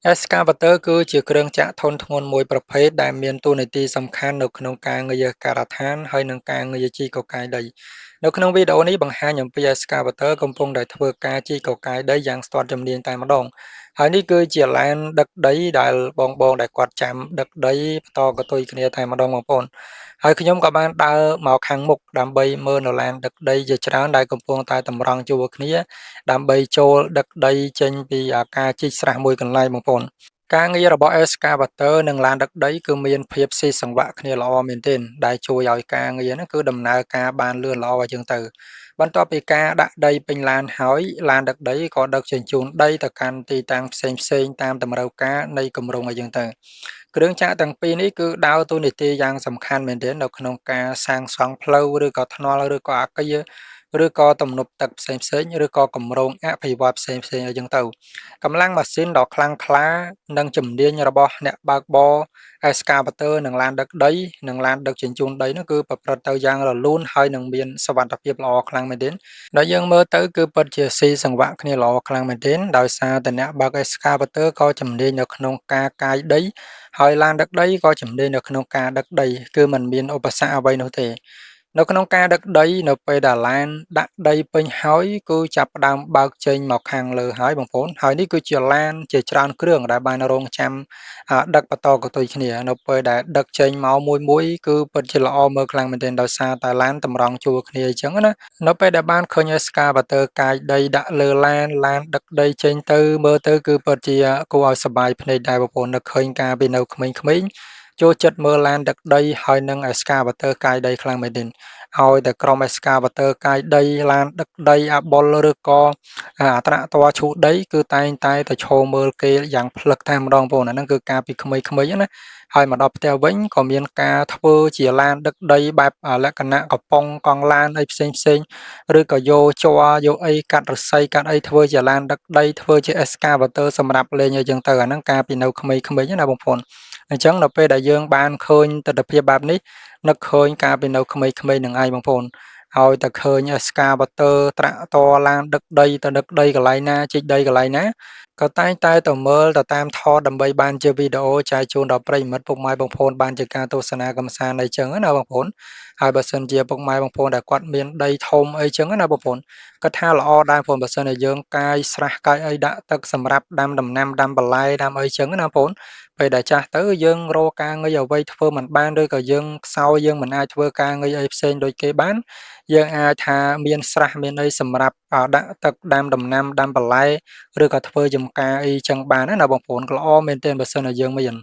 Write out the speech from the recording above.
Excavator គឺជាគ្រឿងចក្រធុនធ្ងន់មួយប្រភេទដែលមានតួនាទីសំខាន់នៅក្នុងការងារការដ្ឋានហើយនិងការងារជីកកកាយដីនៅក្នុងវីដេអូនេះបង្ហាញអំពី Excavator កំពុងតែធ្វើការជីកកកាយដីយ៉ាងស្ទាត់ជំនាញតែម្ដងហើយនេះគឺជាឡានដឹកដីដែលបងដែលគាត់ចាំដឹកដីបន្តកតុយគ្នាតែម្ដងបងប្អូនហើយខ្ញុំក៏បានដើរមកខាងមុខដើម្បីមើលនៅឡានដឹកដីជាច្រើនដែលកំពុងតែតម្រង់ជួរគ្នាដើម្បីចូលដឹកដីចេញពីការជីកស្រះមួយកន្លែងបងប្អូន ការងាររបស់ Excavator និងឡានដឹកដីគឺមានភាពស៊ីសង្វាក់គ្នាល្អមែនទែនដែលជួយឲ្យការងារហ្នឹងគឺដំណើរការបានលឿនល្អអញ្ចឹងទៅបន្ទាប់ពីការដាក់ដីពេញឡានហើយឡានដឹកដីក៏ដឹកជញ្ជូនដីទៅកាន់ទីតាំងផ្សេងតាមតម្រូវការនៃគម្រោងអញ្ចឹងទៅគ្រឿងចក្រទាំងពីរនេះគឺដើរតួនាទីយ៉ាងសំខាន់មែនទែននៅក្នុងការសាងសង់ផ្លូវឬក៏ថ្នល់ឬក៏អគារឬក៏ទំនប់ទឹកផ្សេងឬក៏គម្រោងអភិវឌ្ឍផ្សេងអីចឹងទៅកម្លាំងម៉ាស៊ីនដ៏ខ្លាំងក្លានិងជំនាញរបស់អ្នកបើកបរ Excavator និងឡានដឹកដីនិងឡានដឹកជញ្ជូនដីនោះគឺប្រព្រឹត្តទៅយ៉ាងរលូនហើយនឹងមានសុវត្ថិភាពល្អខ្លាំងមែនទែនដែលយើងមើលទៅគឺពិតជាស៊ីសង្វាក់គ្នាល្អខ្លាំងមែនទែនដោយសារតែអ្នកបើក Excavator ក៏ជំនាញនៅក្នុងការកាយដីហើយឡានដឹកដីក៏ជំនាញនៅក្នុងការដឹកដីគឺมันមានឧបសគ្គអ្វីនោះទេនៅក្នុងការដឹកដីនៅពេលដែលឡានដាក់ដីពេញហើយគឺចាប់ផ្ដើមបើកចេញមកខាងលើហើយបងប្អូនហើយនេះគឺជាឡានជាច្រើនគ្រឿងដែលបានរង់ចាំដឹកបន្តកតុយគ្នានៅពេលដែលដឹកចេញមកមួយគឺពិតជាល្អមើលខ្លាំងមែនទែនដោយសារតែឡានតម្រង់ជួរគ្នាអញ្ចឹងណានៅពេលដែលបានឃើញ Excavator កាយដីដាក់លើឡានដឹកដីចេញទៅមើលទៅគឺពិតជាគួរឲ្យសប្បាយភ្នែកដែរបងប្អូននឹកឃើញកាលពីនៅក្មេងៗចូលចិត្តមើលឡានដឹកដីហើយនិង Excavator កាយដីខ្លាំងមែនទែនឲ្យតែក្រុម Excavator កាយដីឡានដឹកដីអាបុលឬក៏ត្រាក់ទ័រឈូសដីគឺតែងតែឈរមើលគេយ៉ាងភ្លឹកតែម្ដងបងប្អូនអាហ្នឹងគឺកាលពីក្មេងៗណាហើយមកដល់ផ្ទះវិញក៏មានការធ្វើជាឡានដឹកដីបែបលក្ខណៈកំប៉ុងកង់ឡានអីផ្សេងឬក៏យកជ័រយកអីកាត់ឫស្សីកាត់អីធ្វើជាឡានដឹកដីធ្វើជា Excavator សម្រាប់លេងអីចឹងទៅអាហ្នឹងកាលពីនៅក្មេងៗណាបងប្អូនអញ្ចឹងនៅពេលដែលយើងបានឃើញទិដ្ឋភាពបែបនេះនឹកឃើញកាលពីនៅក្មេងៗនឹងឯងបងប្អូនឲ្យតែឃើញ Excavator ត្រាក់ទ័រឡានដឹកដីទៅដឹកដីកន្លែងណាជីកដីកន្លែងណាក៏តែងតែទៅមើលទៅតាមថតដើម្បីបានជាវីដេអូចែកជូនដល់ប្រិយមិត្តពុកម៉ែបងប្អូនបានជាការទស្សនាកម្សាន្តអីចឹងណាបងប្អូនហើយបើសិនជាពុកម៉ែបងប្អូនដែលគាត់មានដីធំអីចឹងណាបងប្អូនគាត់ថាល្អដែរបងប្អូនបើសិនជាយើងកាយស្រះកាយអីដាក់ទឹកសម្រាប់ដាំដំណាំដាំបន្លែដាំអីចឹងណាបងប្អូនពេលដែលចាស់ទៅយើងរកការងារអ្វីធ្វើមិនបានឬក៏យើងខ្សោយយើងមិនអាចធ្វើការងារអីផ្សេងដូចគេបានយើងអាចថាមានស្រះមានអីសម្រាប់ដាក់ទឹកដាំដំណាំដាំបន្លែឬក៏ធ្វើចំការអីចឹងបានណាបងប្អូនក៏ល្អមែនទែនបើសិនជាយើងមាន